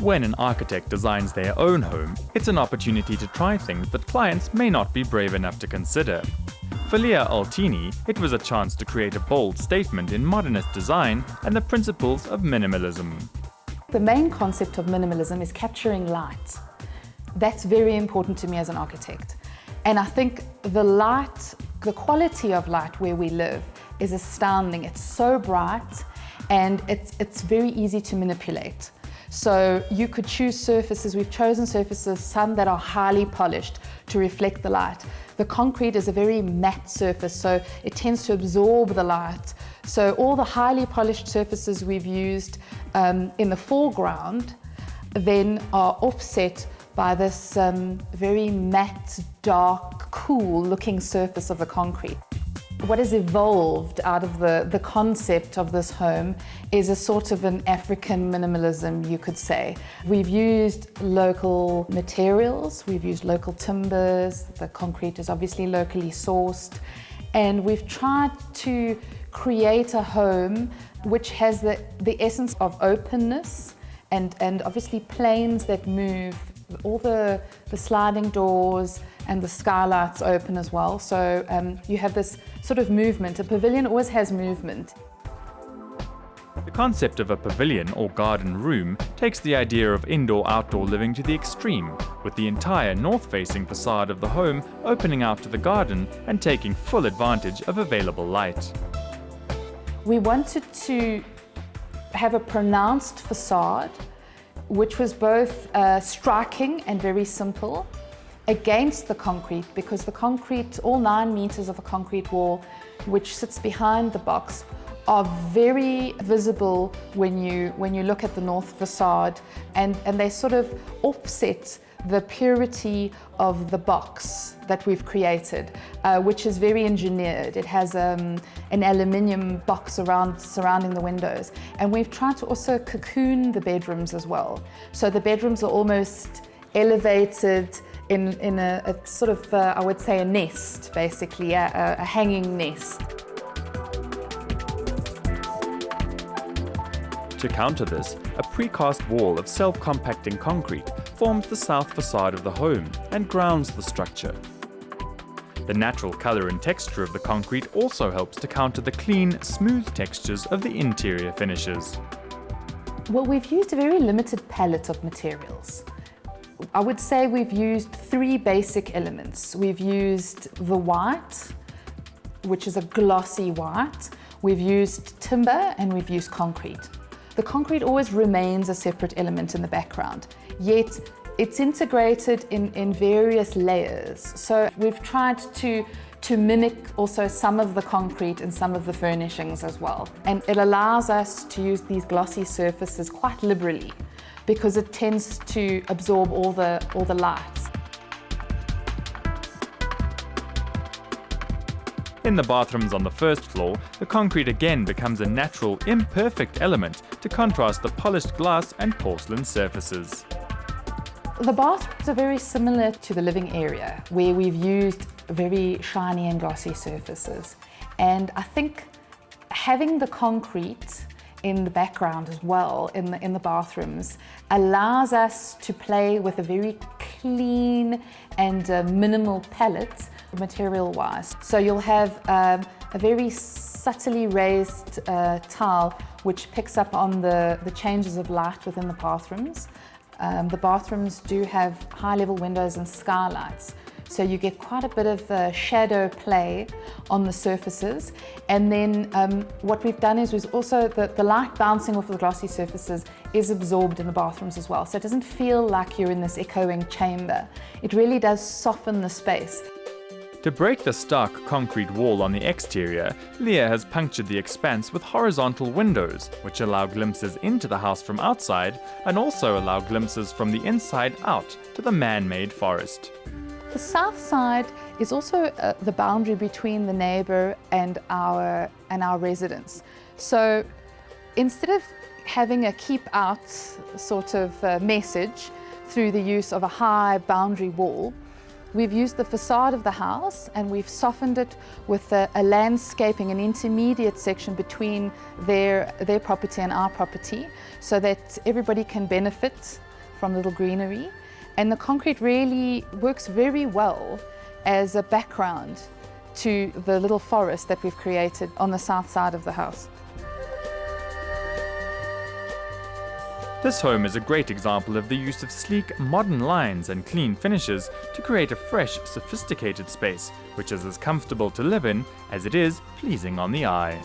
When an architect designs their own home, it's an opportunity to try things that clients may not be brave enough to consider. For Leah Altini, it was a chance to create a bold statement in modernist design and the principles of minimalism. The main concept of minimalism is capturing light. That's very important to me as an architect. And I think the light, the quality of light where we live is astounding. It's so bright and it's very easy to manipulate. So you could choose surfaces. We've chosen surfaces, some that are highly polished to reflect the light. The concrete is a very matte surface, so it tends to absorb the light. So all the highly polished surfaces we've used in the foreground then are offset by this very matte, dark, cool looking surface of the concrete. What has evolved out of the concept of this home is a sort of an African minimalism, you could say. We've used local materials, we've used local timbers, the concrete is obviously locally sourced, and we've tried to create a home which has the essence of openness and obviously planes that move, all the sliding doors and the skylights open as well. So you have this sort of movement. A pavilion always has movement. The concept of a pavilion or garden room takes the idea of indoor-outdoor living to the extreme, with the entire north-facing facade of the home opening out to the garden and taking full advantage of available light. We wanted to have a pronounced facade which was both striking and very simple against the concrete, because the concrete, all 9 meters of the concrete wall which sits behind the box, are very visible when you look at the north facade, and they sort of offset the purity of the box that we've created, which is very engineered. It has an aluminium box surrounding the windows, and we've tried to also cocoon the bedrooms as well. So the bedrooms are almost elevated in a sort of, I would say, a nest, basically, a hanging nest. To counter this, a precast wall of self-compacting concrete forms the south facade of the home and grounds the structure. The natural color and texture of the concrete also helps to counter the clean, smooth textures of the interior finishes. Well, we've used a very limited palette of materials. I would say we've used 3 basic elements. We've used the white, which is a glossy white. We've used timber and we've used concrete. The concrete always remains a separate element in the background, yet it's integrated in various layers. So we've tried to mimic also some of the concrete and some of the furnishings as well. And it allows us to use these glossy surfaces quite liberally, because it tends to absorb all the lights. In the bathrooms on the first floor, the concrete again becomes a natural, imperfect element to contrast the polished glass and porcelain surfaces. The bathrooms are very similar to the living area, where we've used very shiny and glossy surfaces. And I think having the concrete in the background as well, in the bathrooms, allows us to play with a very clean and minimal palette, material-wise. So you'll have a very subtly raised tile which picks up on the changes of light within the bathrooms. The bathrooms do have high-level windows and skylights, so you get quite a bit of shadow play on the surfaces. And then what we've done is also the light bouncing off the glossy surfaces is absorbed in the bathrooms as well, so it doesn't feel like you're in this echoing chamber. It really does soften the space. To break the stark concrete wall on the exterior, Leah has punctured the expanse with horizontal windows, which allow glimpses into the house from outside and also allow glimpses from the inside out to the man-made forest. The south side is also the boundary between the neighbour and our residence. So instead of having a keep out sort of message through the use of a high boundary wall, we've used the facade of the house and we've softened it with a landscaping, an intermediate section between their property and our property, so that everybody can benefit from little greenery, and the concrete really works very well as a background to the little forest that we've created on the south side of the house. This home is a great example of the use of sleek, modern lines and clean finishes to create a fresh, sophisticated space, which is as comfortable to live in as it is pleasing on the eye.